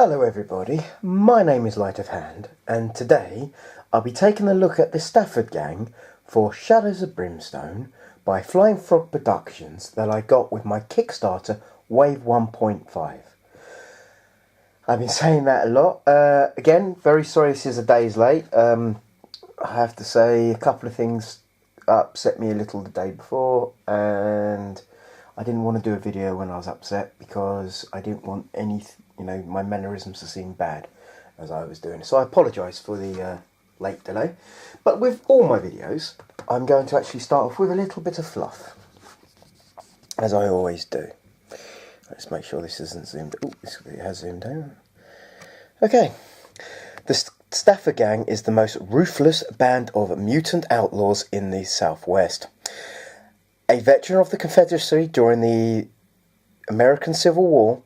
Hello everybody, my name is Light of Hand, and today I'll be taking a look at the Scafford Gang for Shadows of Brimstone by Flying Frog Productions that I got with my Kickstarter Wave 1.5. I've been saying that a lot. Again, very sorry this is a day's late. I have to say a couple of things upset me a little the day before, and I didn't want to do a video when I was upset because I didn't want my mannerisms to seem bad as I was doing. So I apologise for the late delay. But with all my videos, I'm going to actually start off with a little bit of fluff, as I always do. Let's make sure this isn't zoomed. Oh, it has zoomed down. Okay. The Scafford Gang is the most ruthless band of mutant outlaws in the Southwest. A veteran of the Confederacy during the American Civil War,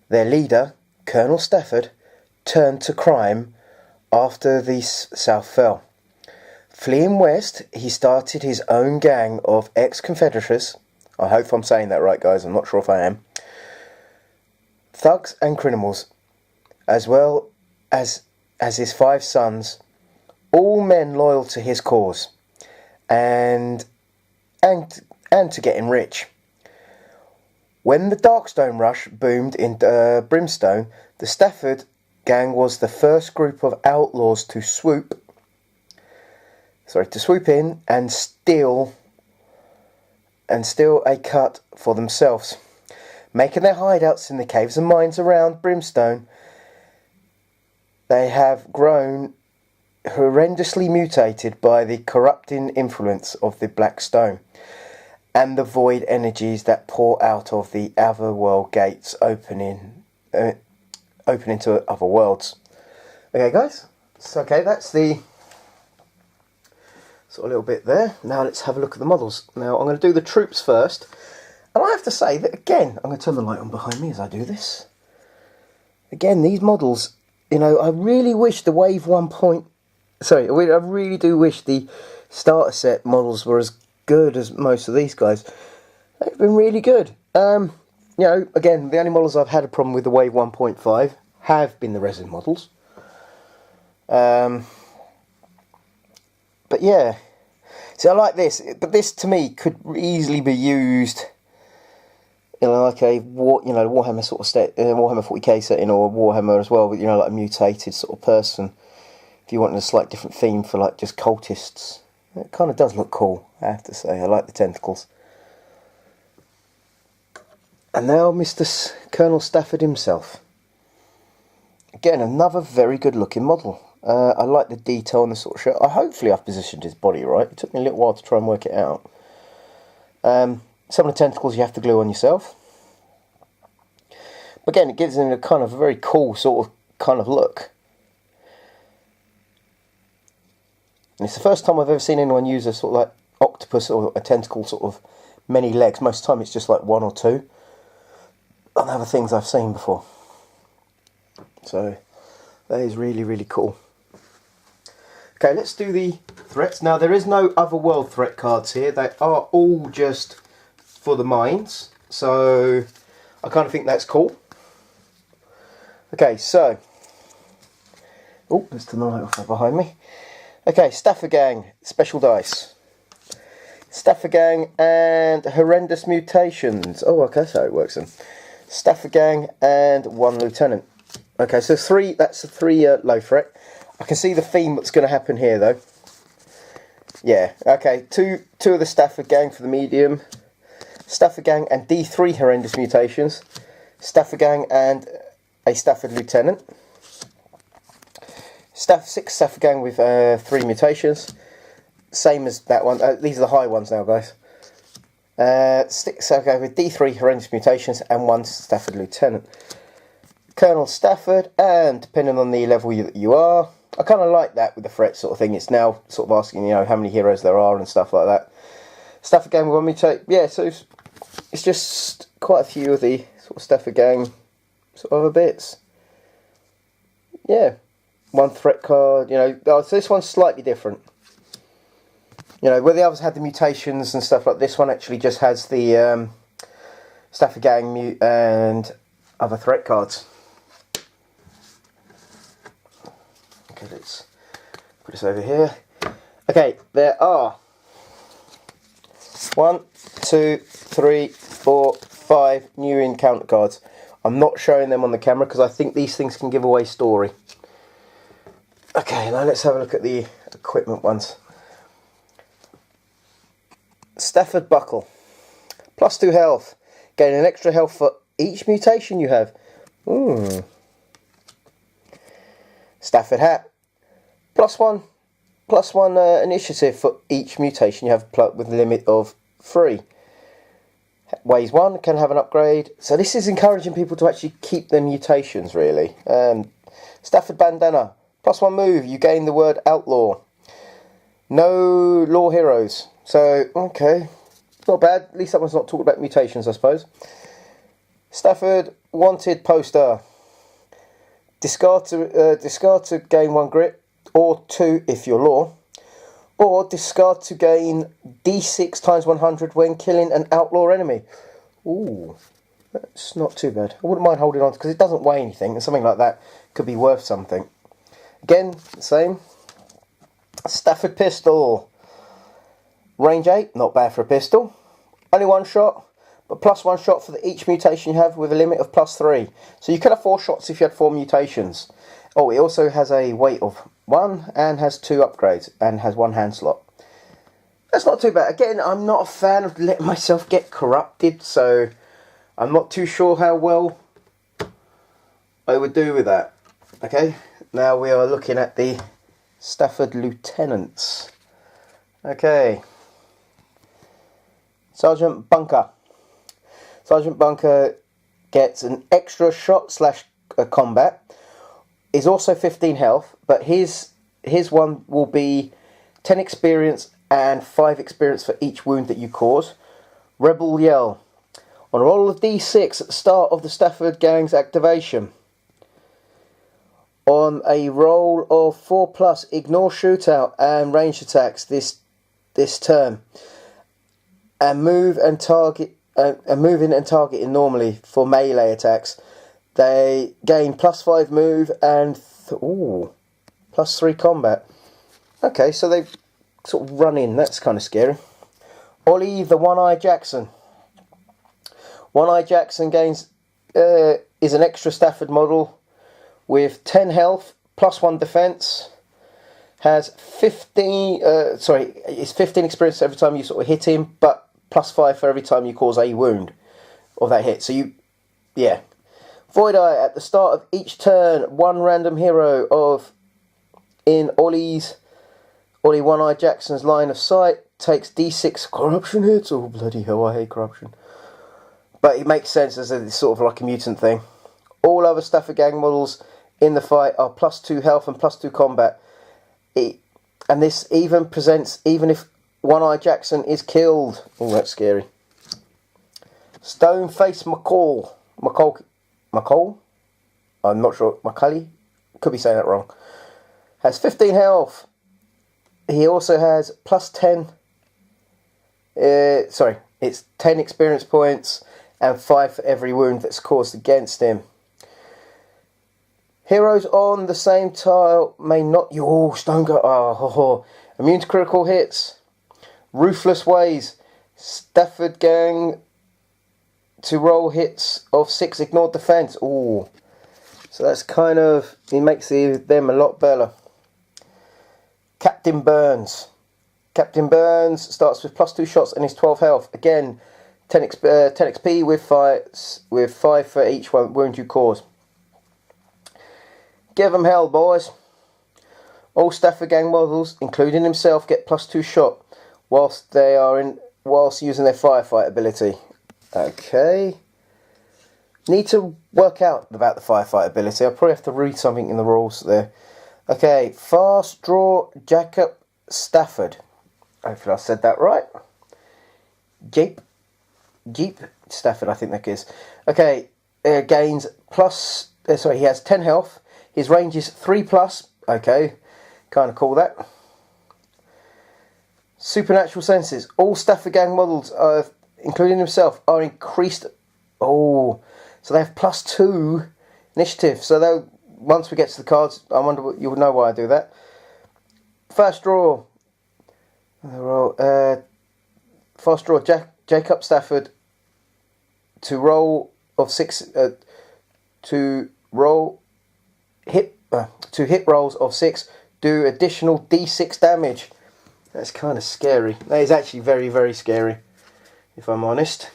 their leader, Colonel Stepford, turned to crime after the South fell. Fleeing west, he started his own gang of ex-Confederates. I hope I'm saying that right, guys. I'm not sure if I am. Thugs and criminals, as well as his 5 sons, all men loyal to his cause and to getting rich. When the Darkstone Rush boomed in Brimstone, the Stepford Gang was the first group of outlaws to swoop in and steal a cut for themselves, making their hideouts in the caves and mines around Brimstone. They have grown horrendously mutated by the corrupting influence of the Black Stone and the void energies that pour out of the otherworld gates opening to other worlds. Okay, guys. So, okay, that's the sort of little bit there. Now let's have a look at the models. Now I'm going to do the troops first, and I have to say that again, I'm going to turn the light on behind me as I do this. Again, these models, I really wish the Wave 1. I really do wish the starter set models were as good as most of these guys. They've been really good. Again, the only models I've had a problem with the Wave 1.5 have been the resin models. But yeah, see, I like this, but this to me could easily be used, like a Warhammer sort of Warhammer 40k setting, or Warhammer as well, but like a mutated sort of person. If you wanted a slight different theme for like just cultists, it kind of does look cool, I have to say. I like the tentacles. And now Mr. Colonel Stepford himself. Again, another very good looking model. I like the detail on the sort of shirt. Hopefully I've positioned his body right. It took me a little while to try and work it out. Some of the tentacles you have to glue on yourself. But again, it gives him a kind of a very cool sort of look. And it's the first time I've ever seen anyone use a sort of like octopus or a tentacle sort of many legs. Most of the time it's just like 1 or 2 on other things I've seen before. So that is really, really cool. Okay, let's do the threats. Now there is no otherworld threat cards here. They are all just for the mines. So I kind of think that's cool. Okay, so let's turn the light off behind me. Okay, Scafford Gang, special dice. Scafford Gang and Horrendous Mutations. Oh, okay, so it works then. Scafford Gang and 1 Lieutenant. Okay, so that's a 3 low threat. I can see the theme that's going to happen here, though. Yeah, okay, two of the Scafford Gang for the medium. Scafford Gang and D3 Horrendous Mutations. Scafford Gang and a Stepford Lieutenant. 6 Scafford Gang with 3 mutations. Same as that one. These are the high ones now, guys. 6 Scafford Gang with D3 Horrendous Mutations and 1 Stepford Lieutenant. Colonel Stepford, and depending on the level you are, I kind of like that with the threat sort of thing. It's now sort of asking, how many heroes there are and stuff like that. Scafford Gang with 1 mutation. Yeah, so it's just quite a few of the sort of Scafford Gang sort of other bits. Yeah. 1 threat card, so this one's slightly different. Where the others had the mutations and stuff like this one actually just has the Scafford Gang and other threat cards. this over here. Okay, there are 1, 2, 3, 4, 5 new encounter cards. I'm not showing them on the camera because I think these things can give away story. Okay, now let's have a look at the equipment ones. Stepford buckle. +2 health. Gain an extra health for each mutation you have. Stepford hat. +1 initiative for each mutation you have with a limit of 3. Weighs 1, can have an upgrade. So this is encouraging people to actually keep their mutations, really. Stepford bandana. +1 move, you gain the word outlaw. No law heroes. So, okay. Not bad. At least that one's not talking about mutations, I suppose. Stepford wanted poster. Discard to gain 1 grit, or 2 if you're law. Or discard to gain D6 times 100 when killing an outlaw enemy. Ooh, that's not too bad. I wouldn't mind holding on because it doesn't weigh anything, and something like that could be worth something. Again, same. Stepford pistol. Range 8, not bad for a pistol. Only 1 shot, but +1 shot for each mutation you have with a limit of +3. So you could have 4 shots if you had 4 mutations. Oh, it also has a weight of 1 and has 2 upgrades and has 1 hand slot. That's not too bad. Again, I'm not a fan of letting myself get corrupted, so I'm not too sure how well I would do with that. Okay, now we are looking at the Stepford lieutenants. Okay. Sergeant Bunker. Sergeant Bunker gets an extra shot / combat. Is also 15 health, but his one will be 10 experience and 5 experience for each wound that you cause. Rebel Yell. On a roll of D6 at the start of the Stepford Gang's activation. On a roll of 4+, ignore shootout and ranged attacks this turn. And move and target and moving and targeting normally for melee attacks. They gain +5 move and +3 combat. Okay, so they sort of run in. That's kind of scary. Ollie the One-Eye Jackson. One-Eye Jackson gains is an extra Stepford model with 10 health, +1 defense. Has 15. It's 15 experience every time you sort of hit him, but +5 for every time you cause a wound of that hit. So yeah. Void Eye, at the start of each turn, 1 random hero in Ollie One-Eye Jackson's line of sight takes D6 corruption hits. Oh, bloody hell, I hate corruption. But it makes sense as a sort of like a mutant thing. All other Stepford Gang models in the fight are +2 health and +2 combat. And this even presents, even if One-Eye Jackson is killed. Oh, that's scary. Stoneface McCall. I'm not sure. Macaulay? Could be saying that wrong. Has 15 health. He also has +10. It's 10 experience points and 5 for every wound that's caused against him. Heroes on the same tile may not. Immune to critical hits. Ruthless Ways. Stepford Gang to roll hits of 6 ignored defense. Ooh. So that's kind of, it makes them a lot better. Captain Burns. Captain Burns starts with +2 shots and is 12 health. Again, 10 XP with 5 for each wound you cause. Give them hell, boys. All Stepford Gang models, including himself, get +2 shot whilst using their firefight ability. Okay. Need to work out about the firefight ability. I'll probably have to read something in the rules there. Okay, Fast Draw Jacob Stepford. Hopefully I said that right. Jeep Stepford, I think that is. Okay, gains he has 10 health. His range is 3+. Okay, kind of cool that. Supernatural senses. All Stepford Gang models, including himself, are increased. Oh, so they have +2 initiative. So once we get to the cards, I wonder what you'll know why I do that. First draw. First draw. Jacob Stepford to roll of 6. To hit rolls of 6. Do additional D6 damage. That's kind of scary. That is actually very, very scary, if I'm honest.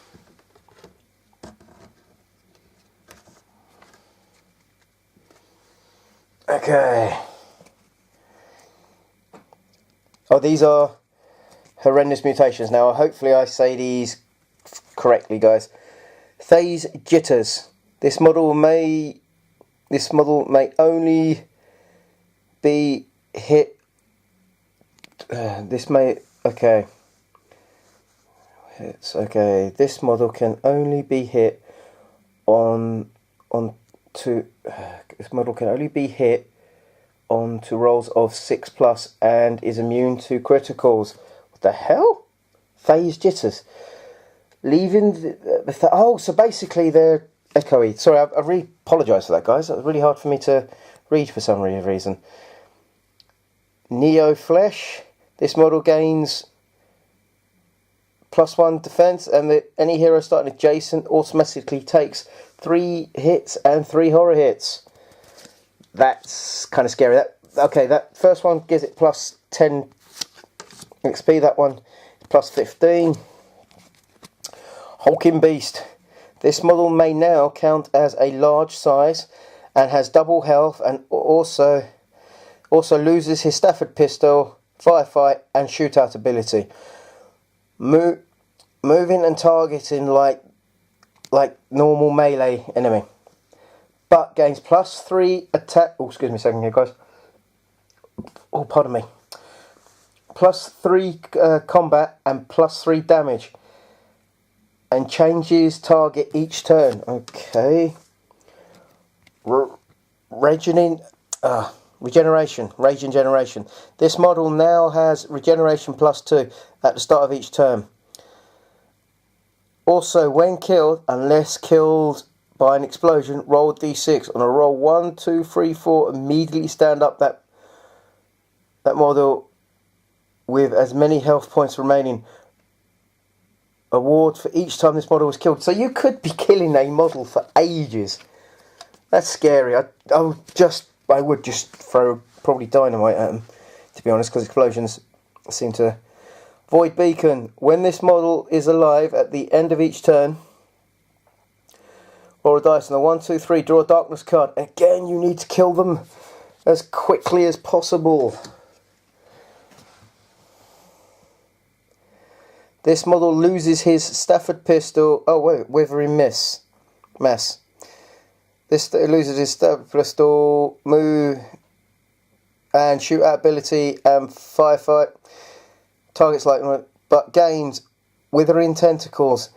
Okay. Oh, these are horrendous mutations. Now, hopefully I say these correctly, guys. Phase jitters. This model may only be hit. This model can only be hit this model can only be hit onto rolls of 6+ and is immune to criticals. What the hell? Phase jitters. Leaving so basically they're echoey. Sorry, I really apologise for that, guys. That was really hard for me to read for some reason. Neo Flesh. This model gains +1 defense, and any hero starting adjacent automatically takes 3 hits and 3 horror hits. That's kind of scary. That first one gives it +10 XP. That one is +15. Hulking Beast. This model may now count as a large size and has double health, and also loses his Stafford pistol, firefight, and shootout ability. Moving and targeting like normal melee enemy, but gains +3 attack. Oh, excuse me a second here, guys. Oh, pardon me. +3 combat and +3 damage, and changes target each turn. Okay. Regeneration. This model now has regeneration +2 at the start of each turn. Also, when killed, unless killed by an explosion, roll D6. On a roll 1, 2, 3, 4, immediately stand up that model with as many health points remaining. Award for each time this model was killed. So you could be killing a model for ages. That's scary. I would just throw probably dynamite at them, to be honest, because explosions seem to. Void Beacon. When this model is alive at the end of each turn, roll a dice on the 1, 2, 3, draw a darkness card. Again, you need to kill them as quickly as possible. This model loses his Stafford pistol. Oh wait, Withering Mess. This loses his Stafford pistol, move, and shootout ability, and firefight. Targets lightning, but gains Withering Tentacles.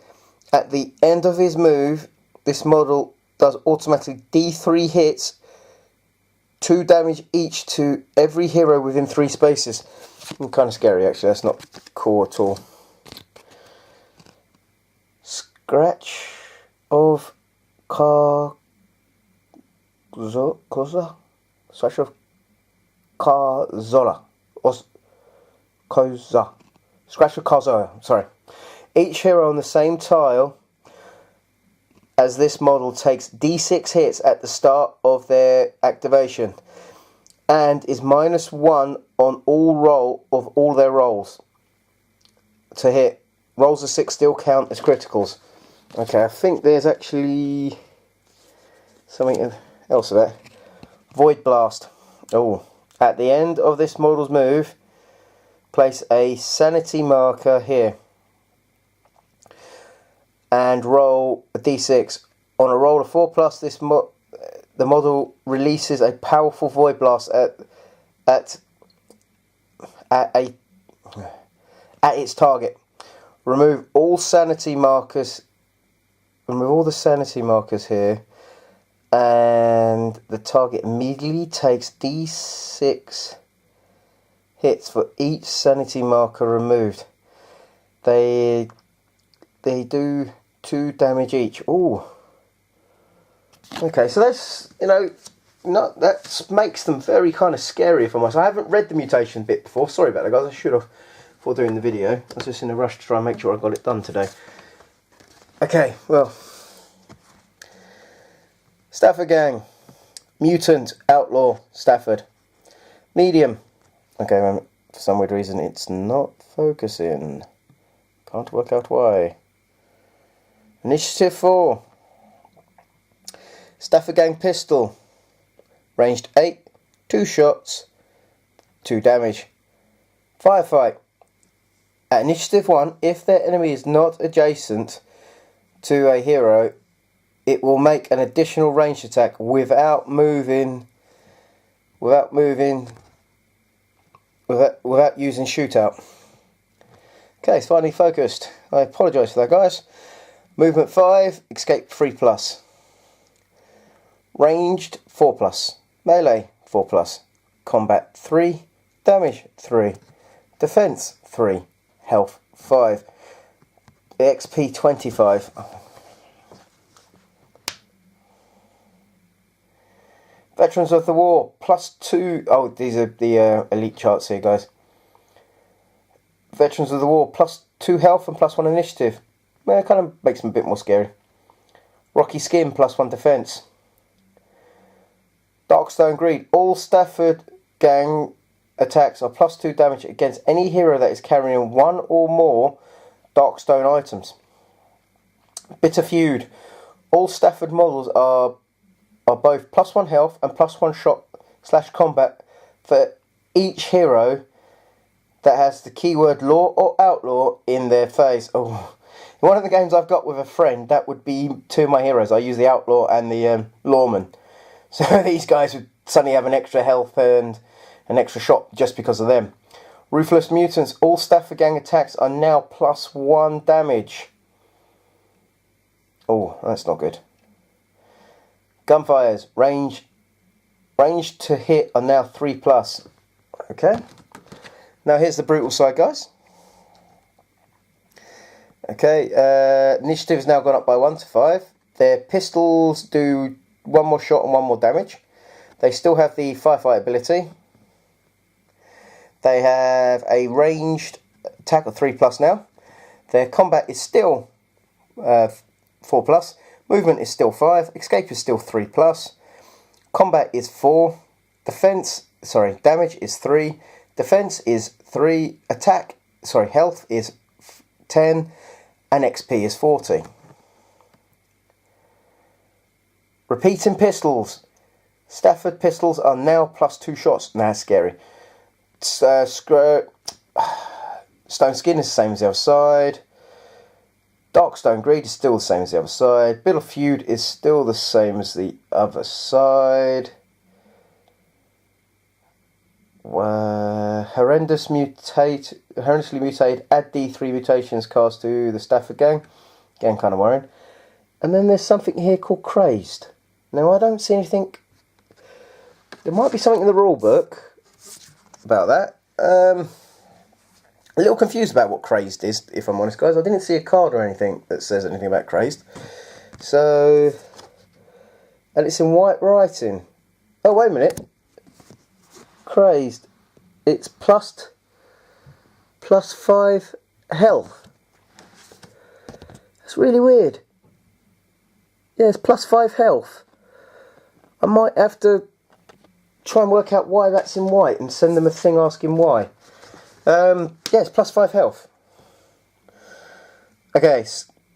At the end of his move, this model does automatically D3 hits, 2 damage each to every hero within 3 spaces. Kind of scary, actually. That's not cool at all. Scratch of Kaza. Scratch of Kazola. Scratch of Kazola, sorry. Each hero on the same tile as this model takes D6 hits at the start of their activation and is -1 on all their rolls to hit. Rolls of 6 still count as criticals. Okay, I think there's actually something else of that. Void Blast. Oh, at the end of this model's move, place a sanity marker here and roll a d6. On a roll of 4+, the model releases a powerful Void Blast at its target. Remove all sanity markers. Remove all the sanity markers here, and the target immediately takes d6 hits for each sanity marker removed. They do 2 damage each. Ooh. Okay, so that's, that makes them very kind of scary for myself. I haven't read the mutation bit before. Sorry about that, guys. I should have before doing the video. I was just in a rush to try and make sure I got it done today. Okay, well, Scafford Gang, mutant, outlaw, Stepford, medium. Okay, for some weird reason it's not focusing. Can't work out why. Initiative 4. Scafford Gang pistol. Ranged 8, 2 shots, 2 damage. Firefight. At initiative 1, if their enemy is not adjacent to a hero, it will make an additional ranged attack without using shootout. Okay, it's finally focused. I apologise for that, guys. Movement 5, escape 3+. Ranged 4+. Melee 4+. Combat 3. Damage 3. Defense 3. Health 5. XP 25. Veterans of the War +2. Oh, these are the elite charts here, guys. Veterans of the War +2 health and +1 initiative. Well, it kind of makes them a bit more scary. Rocky Skin +1 defense. Darkstone Greed. All Scafford Gang attacks are +2 damage against any hero that is carrying 1 or more Darkstone items. Bitter Feud. All Stepford models are both +1 health and +1 shot / combat for each hero that has the keyword law or outlaw in their face. Oh, in one of the games I've got with a friend, that would be 2 of my heroes. I use the outlaw and the lawman. So these guys would suddenly have an extra health and an extra shot just because of them. Ruthless Mutants. All Stepford Gang attacks are now +1 damage. Oh, that's not good. Gunfires. Range to hit are now 3+. Okay. Now here's the brutal side, guys. Okay, initiative has now gone up by 1 to 5. Their pistols do 1 more shot and 1 more damage. They still have the firefight ability. They have a ranged attack of 3+ now. Their combat is still 4+. Movement is still 5. Escape is still 3+. Combat is 4. Damage is 3. Defense is 3. Health is 10. And XP is 40. Repeating pistols. Stepford pistols are now +2 shots. Nah, that's scary. Stone Skin is the same as the other side. Darkstone Greed is still the same as the other side. Bitter Feud is still the same as the other side. Horrendously mutated. Add D3 mutations cast to the Stepford Gang. Again, kind of worrying. And then there's something here called Crazed. Now, I don't see anything. There might be something in the rule book about that. A little confused about what Crazed is, if I'm honest, guys. I didn't see a card or anything that says anything about Crazed. So, and it's in white writing. Oh, wait a minute. Crazed. It's +5 health. That's really weird. Yeah, it's +5 health. I might have to try and work out why that's in white and send them a thing asking why. Yeah, it's +5 health. Okay,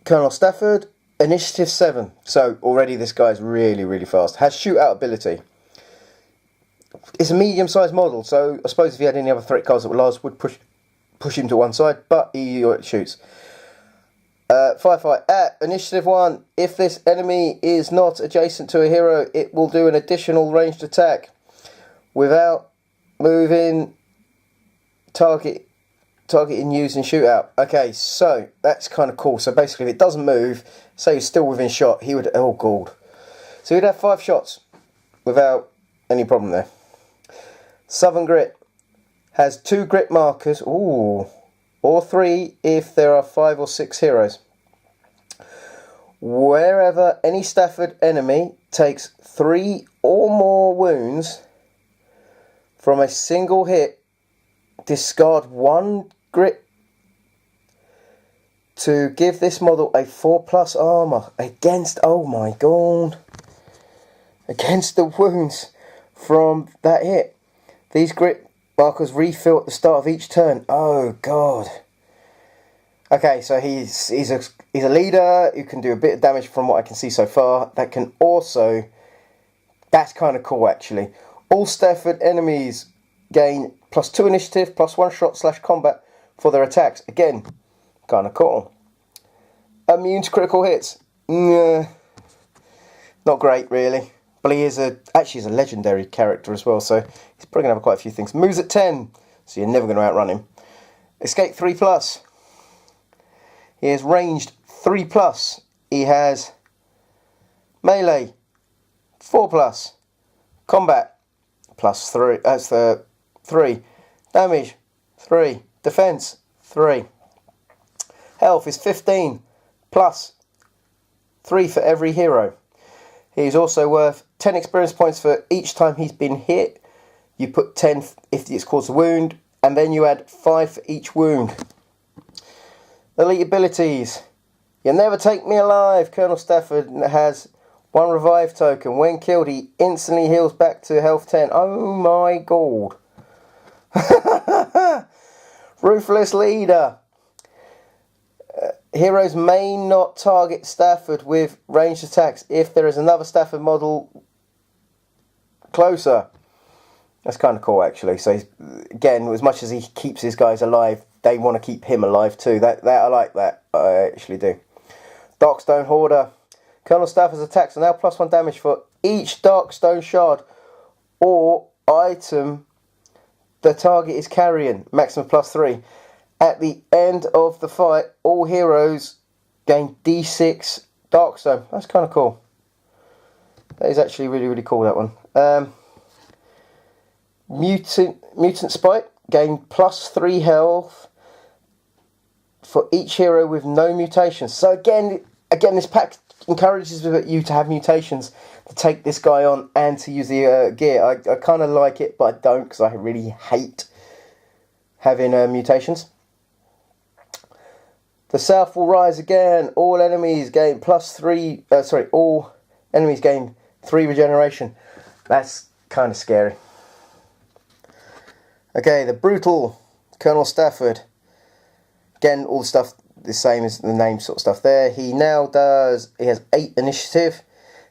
Colonel Stepford, initiative 7. So already this guy's really, really fast. Has shootout ability. It's a medium-sized model, so I suppose if he had any other threat cards that were large, would push him to one side, but he shoots. Firefight. At initiative 1, if this enemy is not adjacent to a hero, it will do an additional ranged attack without moving, targeting using shootout. Okay, so that's kind of cool. So basically, if it doesn't move, say he's still within shot, he would, oh god. So he'd have 5 shots without any problem there. Southern Grit has 2 grit markers, ooh, or 3 if there are 5 or 6 heroes. Wherever any Stepford enemy takes 3 or more wounds from a single hit, discard 1 grit to give this model a 4+ armor against, oh my god, against the wounds from that hit. These grit markers refill at the start of each turn. Oh god. Okay, so he's a leader who can do a bit of damage from what I can see so far. That can also, that's kind of cool actually. All Stepford enemies gain +2 initiative, +1 shot/combat for their attacks. Again, kind of cool. Immune to critical hits. Nah, not great really. But he is actually he's a legendary character as well, so he's probably going to have quite a few things. Moves at 10, so you're never going to outrun him. Escape 3+. He has ranged 3+. He has melee 4+. Combat +3. That's the 3. Damage 3. Defense 3. Health is 15 plus 3 for every hero. He's also worth 10 experience points for each time he's been hit. You put 10 if it's caused a wound, and then you add 5 for each wound. Elite abilities. You'll never take me alive. Colonel Stepford has 1 revive token. When killed, he instantly heals back to health 10. Oh my god. Ruthless leader. Heroes may not target Stepford with ranged attacks if there is another Stepford model closer. That's kind of cool actually. So again, as much as he keeps his guys alive, they want to keep him alive too. That I like that. I actually do. Darkstone Hoarder. Colonel Stepford's attacks are now +1 damage for each Darkstone shard or item the target is carrying. Maximum +3. At the end of the fight, all heroes gain D6 Darkstone. That's kind of cool. That is actually really, really cool, that one. Mutant Spike. Gain +3 health for each hero with no mutations. So again, this pack encourages you to have mutations to take this guy on and to use the gear. I kind of like it, but I don't because I really hate having mutations. The South will rise again. All enemies gain +3. All enemies gain 3 regeneration. That's kind of scary. Okay, the Brutal Colonel Stepford. Again, all the stuff the same as the name sort of stuff there. He has 8 initiative.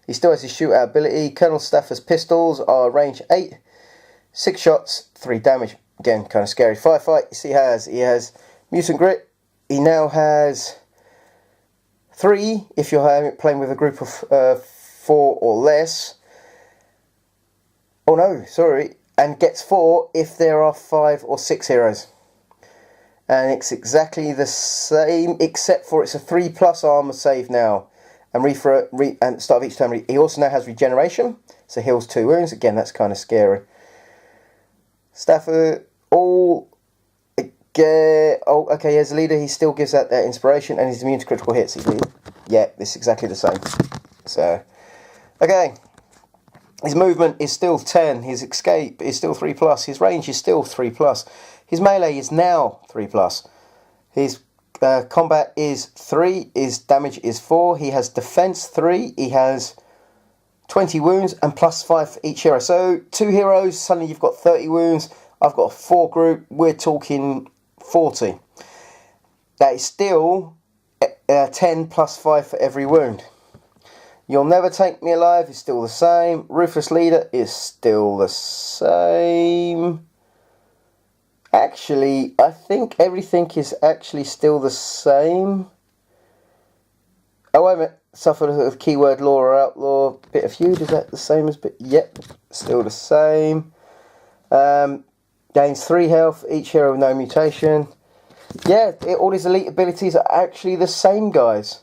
He still has his shootout ability. Colonel Stepford's pistols are range 8. 6 shots, 3 damage. Again, kind of scary. Firefight, he has Mutant Grit. He now has 3 if you're playing with a group of 4 or less. Oh no, sorry. And gets 4 if there are 5 or 6 heroes. And it's exactly the same, except for it's a 3+ armor save now. And at the start of each turn, he also now has regeneration, so heals 2 wounds. Again, that's kind of scary. Stepford, okay, as a leader, he still gives that inspiration, and he's immune to critical hits. Yeah, this is exactly the same. So, okay. His movement is still 10. His escape is still 3+. His range is still 3+. His melee is now 3+. His combat is 3. His damage is 4. He has defense 3. He has 20 wounds and +5 for each hero. So 2 heroes, suddenly you've got 30 wounds. I've got a 4 group. We're talking 40. That is still 10 +5 for every wound. You'll Never Take Me Alive is still the same. Ruthless Leader is still the same. Actually, I think everything is actually still the same. Oh, wait a minute. Suffered a keyword law or outlaw. Bit of feud, is that the same as bit? Yep, still the same. Gains 3 health, each hero with no mutation. Yeah, all his elite abilities are actually the same, guys.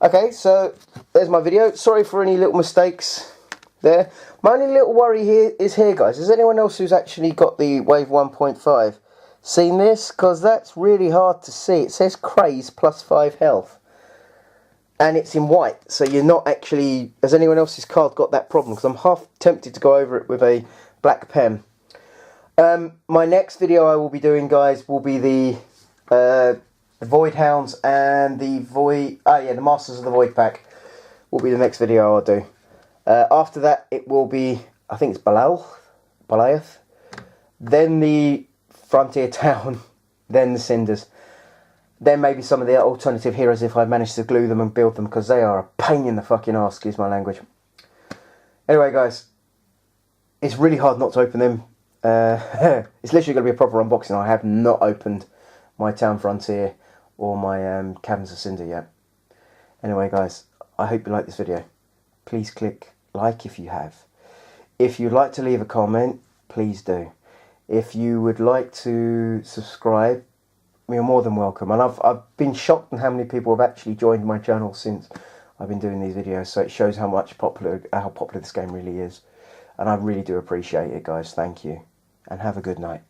Okay, so there's my video. Sorry for any little mistakes there. My only little worry here is guys. Is anyone else who's actually got the Wave 1.5 seen this? Because that's really hard to see. It says Craze +5 health. and it's in white, so you're not actually... Has anyone else's card got that problem? Because I'm half tempted to go over it with a black pen. My next video I will be doing, guys, will be the Void Hounds and the the Masters of the Void pack will be the next video I'll do. After that, it will be, I think it's Balaeth, then the Frontier Town, then the Cinders, then maybe some of the alternative heroes if I manage to glue them and build them, because they are a pain in the fucking arse, excuse my language. Anyway, guys, it's really hard not to open them. It's literally going to be a proper unboxing. I have not opened my Town Frontier or my Caverns of Cinder yet. Anyway, guys, I hope you like this video. Please click like if you have. If you'd like to leave a comment, please do. If you would like to subscribe, you're more than welcome. And I've been shocked at how many people have actually joined my channel since I've been doing these videos. So it shows how popular this game really is. And I really do appreciate it, guys. Thank you. And have a good night.